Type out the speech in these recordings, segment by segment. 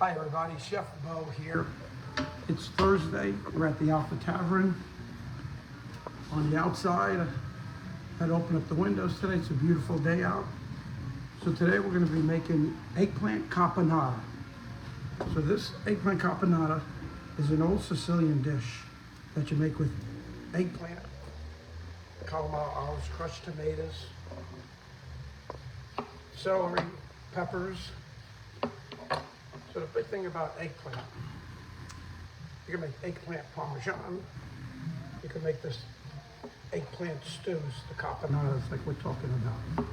Hi everybody, Chef Beau here. It's Thursday, we're at the Alpha Tavern. On the outside, I had to open up the windows today, it's a beautiful day out. So today we're gonna be making eggplant caponata. So this eggplant caponata is an old Sicilian dish that you make with eggplant, calamari olives, crushed tomatoes, celery, peppers. So the big thing about eggplant, you can make eggplant parmesan, you can make this eggplant stews, the capanatas like we're talking about.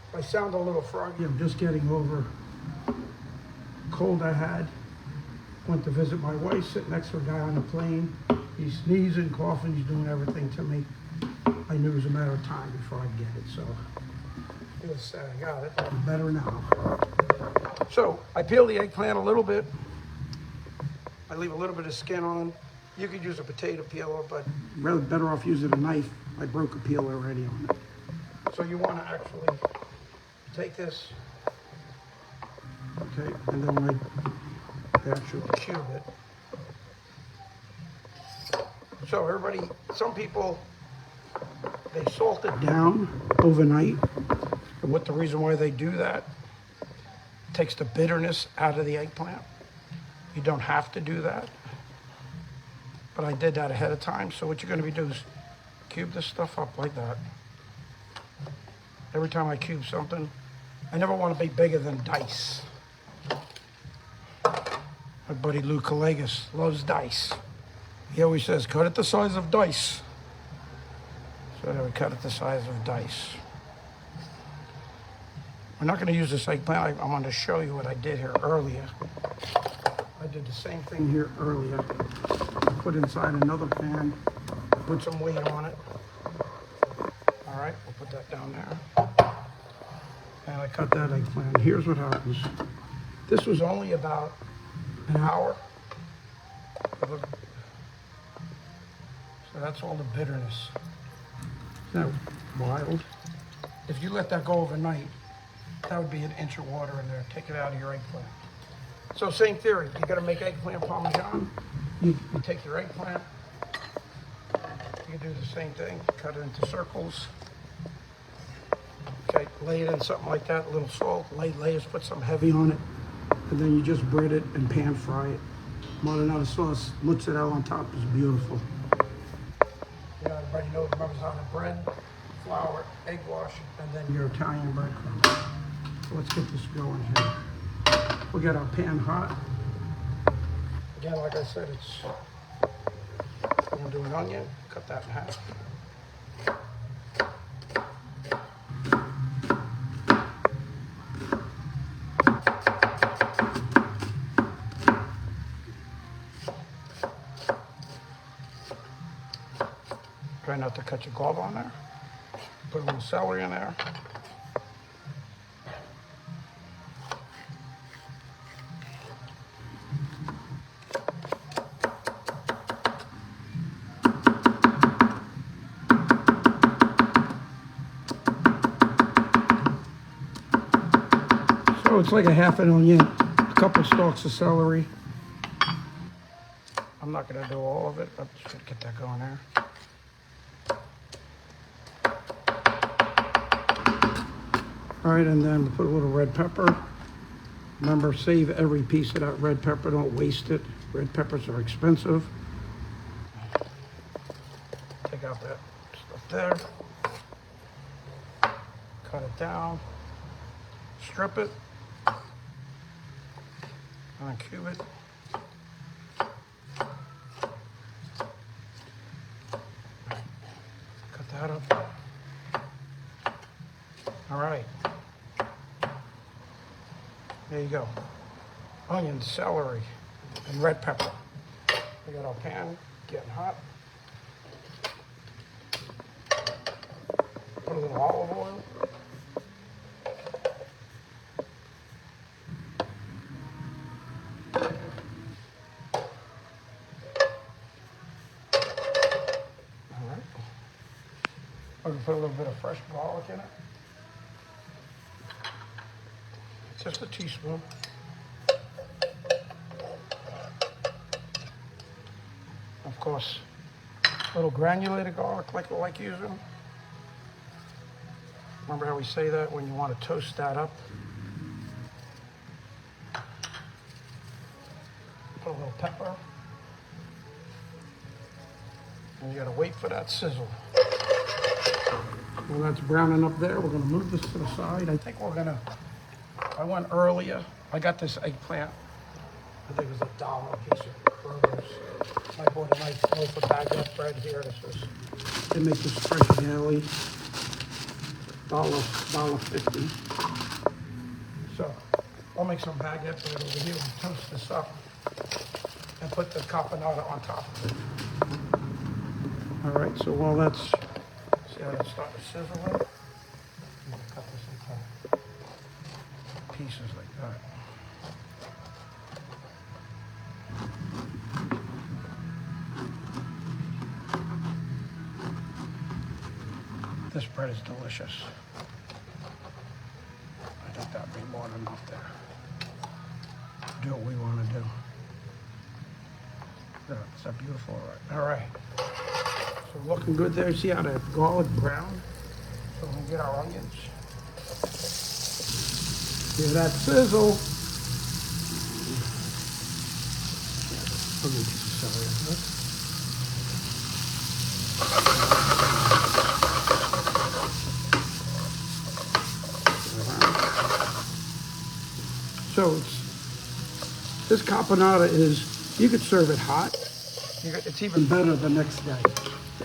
If I sound a little froggy, I'm just getting over a cold I had. Went to visit my wife, sitting next to a guy on the plane. He's sneezing, coughing, he's doing everything to me. I knew it was a matter of time before I'd get it, so I got it. I'm better now. So I peel the eggplant a little bit. I leave a little bit of skin on. You could use a potato peeler, but really better off using a knife. I broke a peel already on it. So you want to actually take this, okay, and then I actually cube it. So everybody, some people, they salt it down overnight. And what the reason why they do that, takes the bitterness out of the eggplant. You don't have to do that, but I did that ahead of time. So what you're gonna be doing is cube this stuff up like that. Every time I cube something, I never want to be bigger than dice. My buddy Lou Collagus loves dice. He always says, cut it the size of dice. So I would cut it the size of dice. We're not going to use this eggplant. I'm going to show you what I did here earlier. I did the same thing here earlier. Put inside another pan, put some weight on it. All right, we'll put that down there. And I cut that eggplant. Here's what happens. This was only about an hour. So that's all the bitterness. Isn't that wild? If you let that go overnight, that would be an inch of water in there. Take it out of your eggplant. So same theory. You got to make eggplant parmesan. You take your eggplant. You do the same thing. Cut it into circles. Okay, lay it in something like that. A little salt. Lay layers. Put some heavy on it, and then you just bread it and pan fry it. Marinara sauce, mozzarella on top is beautiful. You know, everybody knows Parmesan bread, flour, egg wash, and then your Italian breadcrumbs. So let's get this going here. We'll get our pan hot. Again, like I said, I'm gonna do an onion, cut that in half. Try not to cut your glove on there. Put a little celery in there. So it's like a half an onion, a couple stalks of celery. I'm not gonna do all of it, but just gonna get that going there. All right, and then put a little red pepper. Remember, save every piece of that red pepper, don't waste it. Red peppers are expensive. Take out that stuff there. Cut it down, strip it, and then cube it. Cut that up. All right. There you go. Onion, celery, and red pepper. We got our pan getting hot. Put a little olive oil. All right. I'm gonna put a little bit of fresh garlic in it. Just a teaspoon. course, a little granulated garlic like I like using. Remember how we say that when you want to toast that up? Put a little pepper. And you gotta wait for that sizzle. Well, that's browning up there. We're gonna move this to the side. I think I went earlier. I got this eggplant. I think it was $1 a piece of produce. I bought a nice loaf of baguette bread here. They make this fresh daily. $1.50. So I'll make some baguette bread over here and toast this up and put the caponata on top of it. All right, so while that's, see how it's starting to sizzle in? I'm gonna cut this into pieces like that. This bread is delicious. I think that'd be more than enough there. Do what we want to do. Yeah, is that beautiful? All right. So looking good there. See how the garlic brown? So we can get our onions. Hear that sizzle? Ugly piece of celery, isn't it? So this caponata is, you could serve it hot. It's even better the next day.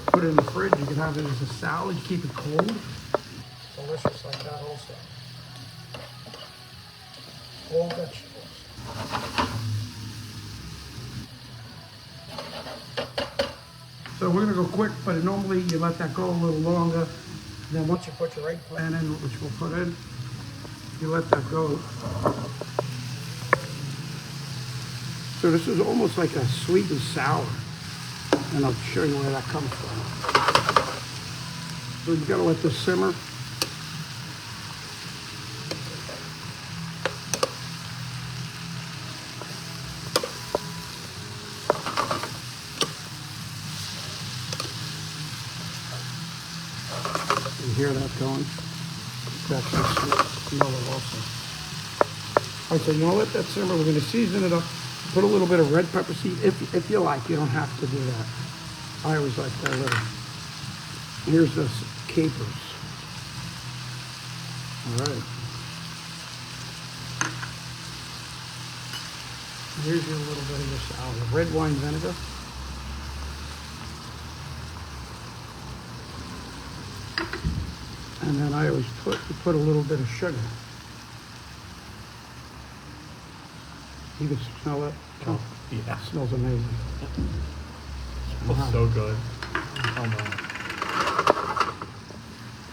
Put it in the fridge. You can have it as a salad. Keep it cold. Delicious like that also. All vegetables. So we're gonna go quick, but normally you let that go a little longer. Then once you put your eggplant in, which we'll put in, you let that go. So this is almost like a sweet and sour. And I'll show you where that comes from. So you gotta let this simmer. You hear that going? That's smell it also. All right, so you wanna let that simmer. We're gonna season it up. Put a little bit of red pepper seed, if you like. You don't have to do that. I always like that little. Here's the capers. All right. Here's your little bit of your salad. Red wine vinegar. And then I always put a little bit of sugar. You can smell it. Oh, yeah. It smells amazing. It smells so good. Oh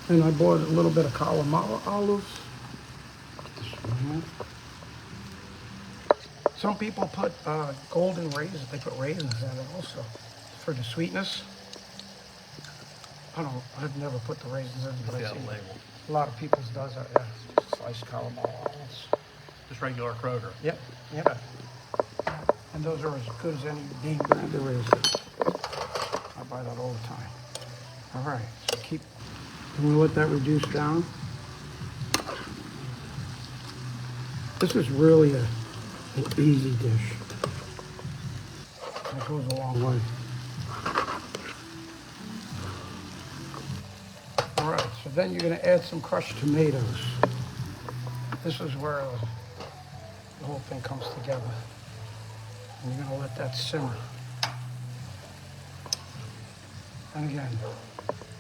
no. And I bought a little bit of calamari olives. Some people put golden raisins. They put raisins in it also for the sweetness. I've never put the raisins in, but I've seen a lot of people does that. Yeah, just sliced calamari olives. Just regular Kroger. Yep. Yep. And those are as good as any name brand there is. I buy that all the time. All right, so I'm gonna let that reduce down. This is really an easy dish. It goes a long way. All right, so then you're gonna add some crushed tomatoes. This is where the whole thing comes together. And you're gonna let that simmer. And again,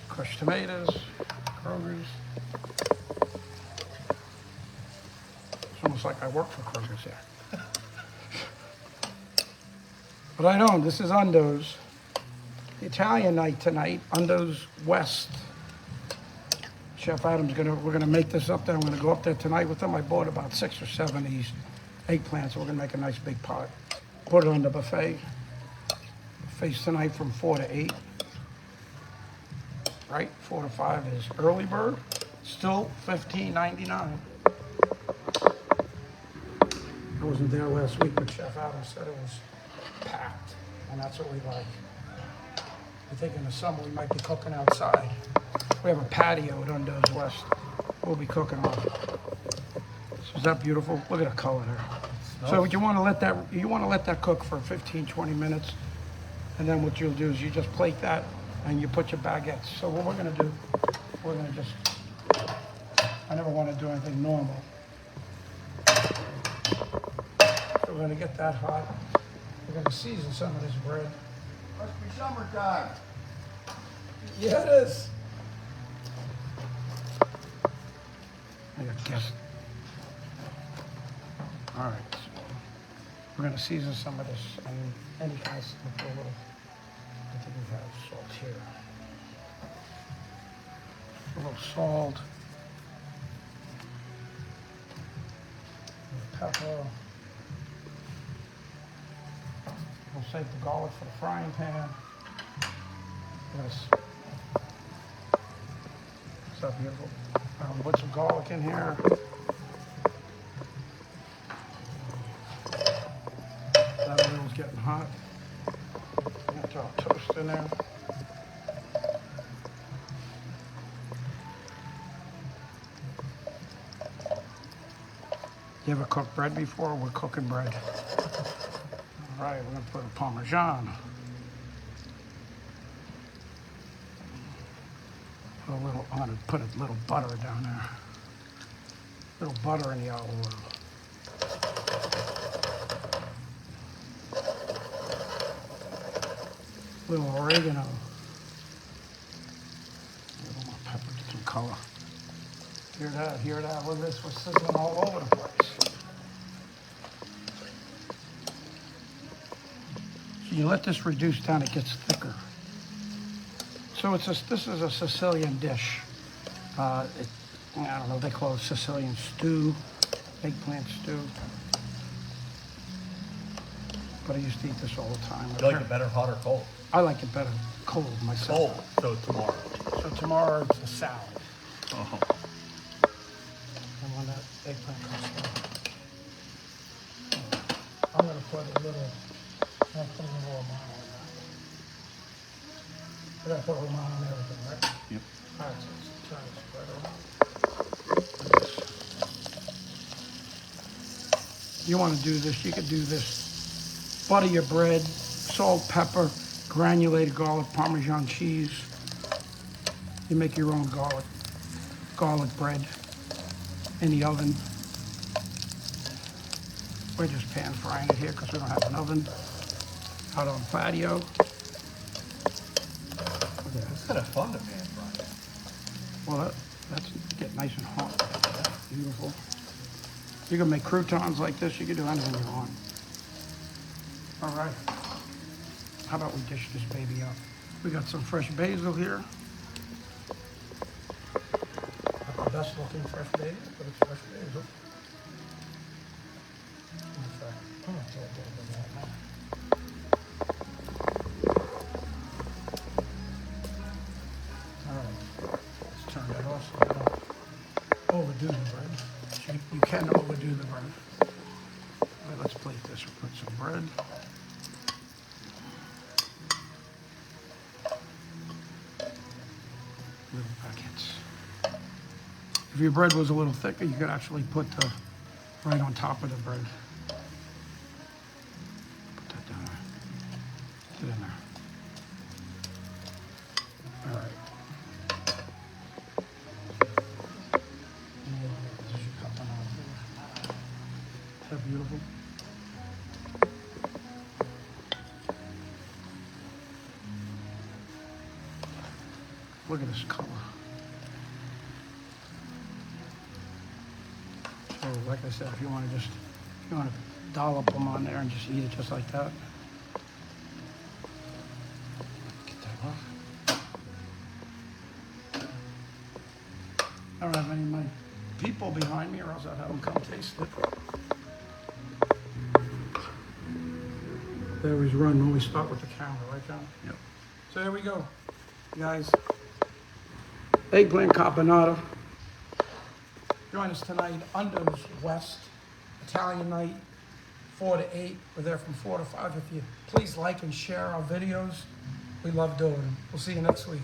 crushed tomatoes, Kroger's. It's almost like I work for Kroger's here. But I don't, this is Undo's. The Italian night tonight, Undo's West. Chef Adam's we're gonna make this up there. I'm gonna go up there tonight with them. I bought about 6 or 7 of these eggplants, so we're gonna make a nice big pot. Put it on the buffet. Buffet's tonight from 4 to 8. Right, 4 to 5 is early bird. Still $15.99. I wasn't there last week, but Chef Adam said it was packed, and that's what we like. I think in the summer we might be cooking outside. We have a patio at Undo's West. We'll be cooking on. So is that beautiful? Look at the color there. So you want to let that cook for 15, 20 minutes, and then what you'll do is you just plate that and you put your baguettes. So what we're gonna do, we're gonna just, I never want to do anything normal. So we're gonna get that hot. We're gonna season some of this bread. Must be summertime. Yeah, it is. I got guess. All right. So we're gonna season some of this and any kind of stuff. A little. I think we have salt here. A little salt. A little pepper. We'll save the garlic for the frying pan. Is that beautiful? Put some garlic in here. That oil's getting hot. I'm gonna throw a toast in there. You ever cooked bread before? We're cooking bread. All right, we're gonna put a Parmesan. I'm gonna put a little butter down there. A little butter in the olive oil. A little oregano. A little more pepper, get some color. Hear that, hear that? Look at this, we're sizzling all over the place. So you let this reduce down, it gets thicker. So this is a Sicilian dish. I don't know, they call it Sicilian stew, eggplant stew. But I used to eat this all the time. You like it better hot or cold? I like it better cold myself. Cold. So tomorrow. So tomorrow it's a salad. Oh. I want that eggplant custard. I'm gonna put a little Romano in that. I gotta put Romano on everything, right? Yep. All right, so let's turn this spread around. You want to do this, you could do this. Butter your bread, salt, pepper, granulated garlic, Parmesan cheese. You make your own garlic bread in the oven. We're just pan frying it here because we don't have an oven. Out on the patio. It's kind of fun to pan fry. Well, that's get nice and hot. Beautiful. You can make croutons like this. You can do anything you want. All right. How about we dish this baby up? We got some fresh basil here. Not the best looking fresh basil, but it's fresh basil. In fact, I'm gonna throw a little bit more in there. All right. Let's turn that off so we don't overdo the bread. You can overdo the bread. All right, let's plate this. We'll put some bread. Little packets. If your bread was a little thicker, you could actually put the right on top of the bread. Put that down there. Get in there. All right. Is that beautiful? Look at this color. So, like I said, if you want to dollop them on there and just eat it just like that. Get that off. I don't have any of my people behind me, or else I'd have them come taste it. They always run when we start with the camera, right, John? Yep. So there we go, guys. Eggplant Caponata. Join us tonight, Undo's West, Italian night, 4 to 8. We're there from 4 to 5. If you please like and share our videos, we love doing. We'll see you next week.